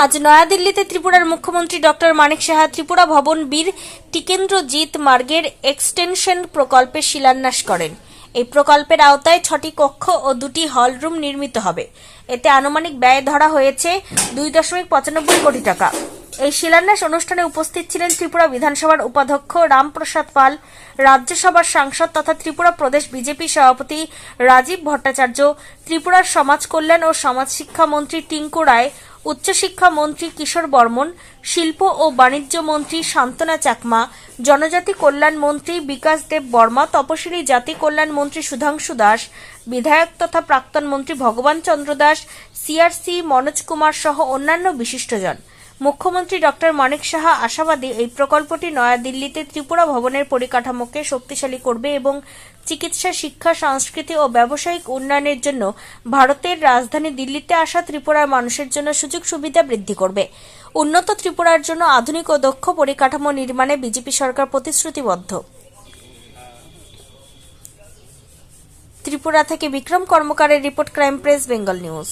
আজ নয়াদিল্লিতে ত্রিপুরার মুখ্যমন্ত্রী ডক্টর মানিক সাহা ত্রিপুরা ভবন বীর টিকেন্দ্রজিৎ মার্গের এক্সটেনশন প্রকল্পের শিলান্যাস করেন। এই প্রকল্পের আওতায় 6টি কক্ষ ও 2টি হলরুম নির্মিত হবে। এতে আনুমানিক ব্যয় ধরা হয়েছে 2.95 কোটি টাকা। এই শিলান্যাস অনুষ্ঠানে উপস্থিত ছিলেন ত্রিপুরা বিধানসভার উপাধ্যক্ষ রামপ্রসাদ পাল, রাজ্যসভার সাংসদ তথা ত্রিপুরা প্রদেশ বিজেপি সভাপতি রাজীব ভট্টাচার্য, ত্রিপুরার সমাজ কল্যাণ ও সমাজ শিক্ষা মন্ত্রী টিঙ্কু রায়, উচ্চশিক্ষা মন্ত্রী কিশোর বর্মন, শিল্প ও বাণিজ্য মন্ত্রী শান্তনা চাকমা, জনজাতি কল্যাণ মন্ত্রী বিকাশ দেব বর্মা, তপশিলি জাতি কল্যাণ মন্ত্রী সুধাংশু দাস, বিধায়ক তথা প্রাক্তন মন্ত্রী ভগবান চন্দ্র দাস, সিআরসি মনোজ কুমার সহ অন্যান্য বিশিষ্টজন। মুখ্যমন্ত্রী ডক্টর মানিক সাহা আশাবাদী এই প্রকল্পটি নয়াদিল্লিতে ত্রিপুরা ভবনের পরিকাঠামোকে শক্তিশালী করবে এবং চিকিৎসা, শিক্ষা, সংস্কৃতি ও ব্যবসায়িক উন্নয়নের জন্য ভারতের রাজধানী দিল্লিতে আসা ত্রিপুরার মানুষের জন্য সুযোগ সুবিধা বৃদ্ধি করবে। উন্নত ত্রিপুরার জন্য আধুনিক ও দক্ষ পরিকাঠামো নির্মাণে বিজেপি সরকার প্রতিশ্রুতিবদ্ধ। ত্রিপুরা থেকে বিক্রম কর্মকারের report, crime press, Bengal news.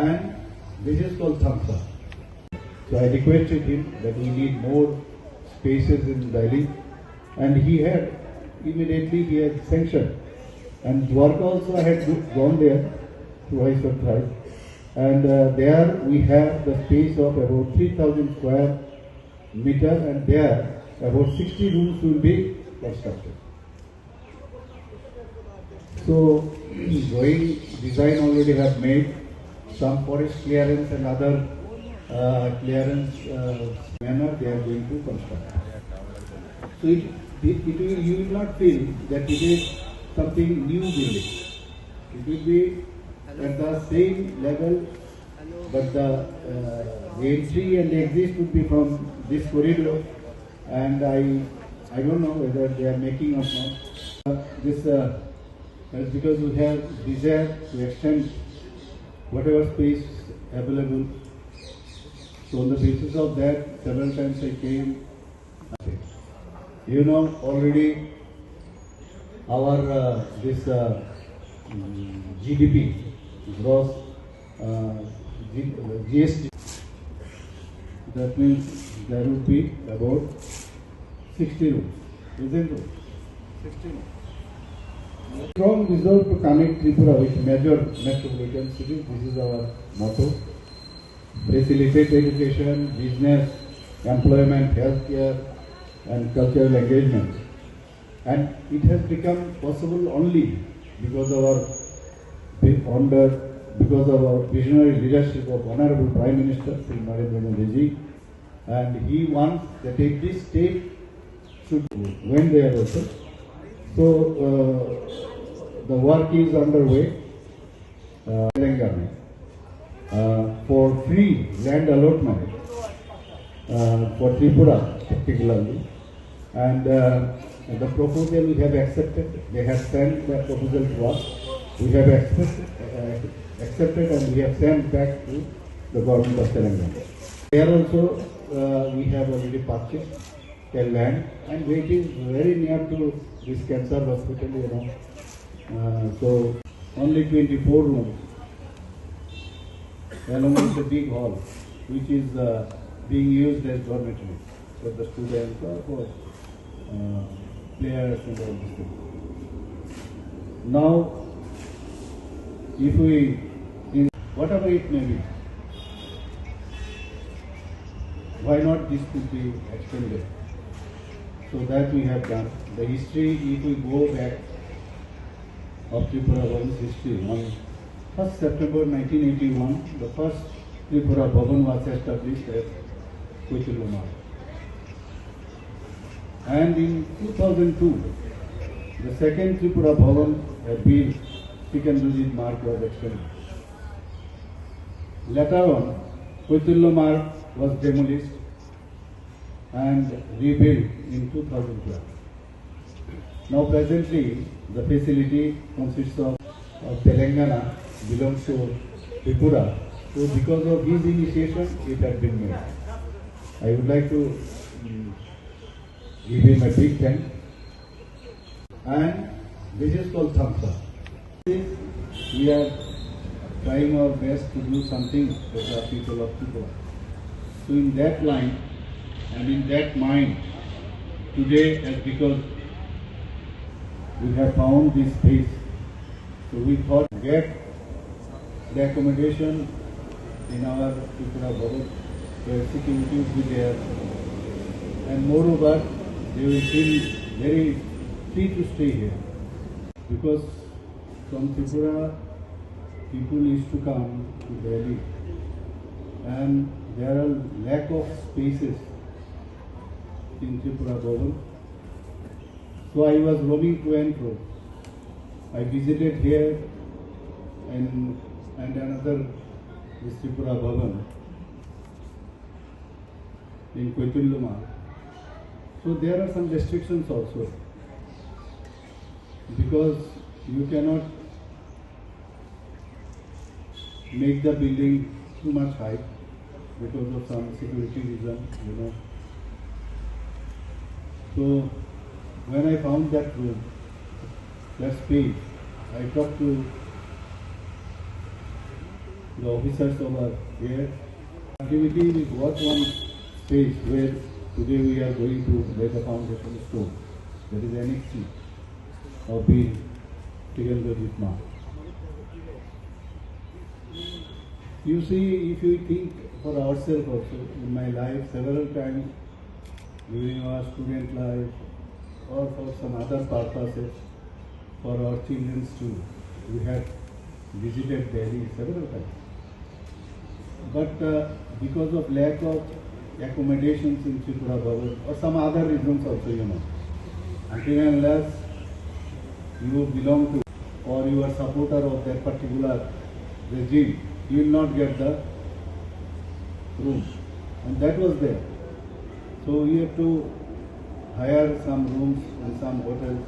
And this is called thumbs up. So I requested him that we need more spaces in Delhi, and he had sanctioned. And Dwarka also had gone there twice or thrice, and there we have the space of about 3,000 square meter, and there about 60 rooms will be constructed. So going design already have made. Some forest clearance and other clearance manner they are going to construct. So you will not feel that it is something new building. It will be at the same level, but the entry and the exit would be from this corridor. And I don't know whether they are making or not. This is because we have desire to extend whatever space available. So on the basis of that, several times I came. You know already our this GDP, gross GST, that means there would be about 60 rooms, isn't it? 60 rooms. Strong resolve to connect Tripura with major metropolitan cities. This is our motto. Facilitate education, business, employment, healthcare, and cultural engagement. And it has become possible only because of our visionary leadership of Honorable Prime Minister Sri Narendra Modi ji. And he wants that this state should went there also. So the work is underway for free land allotment for Tripura particularly, and the proposal we have accepted. They have sent that proposal to us. We have accepted and we have sent back to the government of Telangana. There also we have already purchased a land, and it is very near to this cancer hospital, you know. So only 24 rooms, along with a big hall, which is being used as dormitory for the students or for players and all this thing. Now, if we, whatever it may be, why not this could be extended? So that we have done. The history, if we go back of Tripura One's history, on 1st September 1981, the first Tripura Bhavan was established at Kochilumar. And in 2002, the second Tripura Bhavan had been Tikandrojit Marg was extended. Later on, Kochilumar was demolished and rebuilt in 2012. Now presently, the facility consists of Telangana, belongs to Tripura. So because of his initiation, it had been made. I would like to give him a big thank. And this is called thumbs up. We are trying our best to do something for the people of Tripura. So in that line and in that mind, today, as because we have found this space, so we thought get the accommodation in our Tripura Bhavan, where security will be there, and moreover, they will feel very free to stay here, because from Tripura, people used to come to Delhi, and there are lack of spaces in Tripura Bhavan. So I was roaming to and fro. I visited here and another is Tripura Bhavan in Kochilumar. So there are some restrictions also, because you cannot make the building too much high because of some security reason, So when I found that room, that space, I talked to the officers over here. Activity is what one space where today we are going to lay the foundation stone. That is NXT of being Tikandrojit Marg. You see, if you think for ourselves also, in my life several times during our student life or for some other purposes, for our children's too, we have visited Delhi several times. But because of lack of accommodations in Tripura Bhavan or some other reasons also, until unless you belong to or you are supporter of that particular regime, you will not get the room. And that was there. So we have to hire some rooms in some hotels,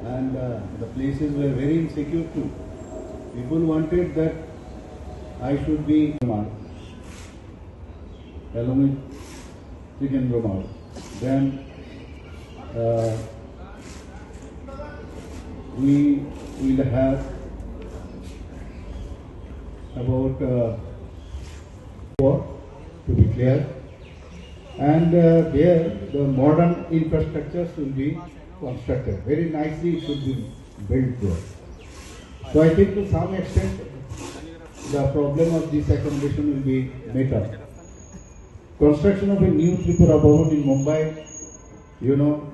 and the places were very insecure too. People wanted that I should be along with Tikandra Marg. Then we will have about 4 to be clear, and there the modern infrastructures will be constructed. Very nicely it should be built there. So I think to some extent the problem of this accommodation will be met up. Construction of a new Tripura Bhavan in Mumbai,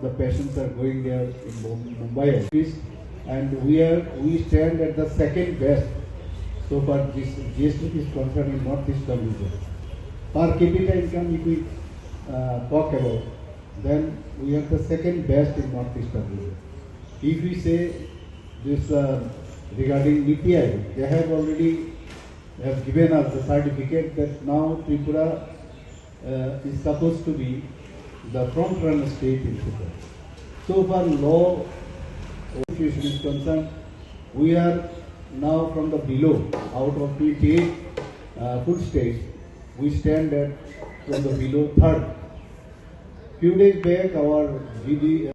the patients are going there in Mumbai, and we stand at the second best so far this GST is concerned in Northeastern region. Per capita income, if we talk about, then we are the second best in Northeastern region. If we say this regarding NITI Aayog, they have already given us the certificate that now Tripura is supposed to be the front runner state in Tripura. So far law situation is concerned, we are now from the below, out of 28 food states, we stand at from the below third. Few days back our GD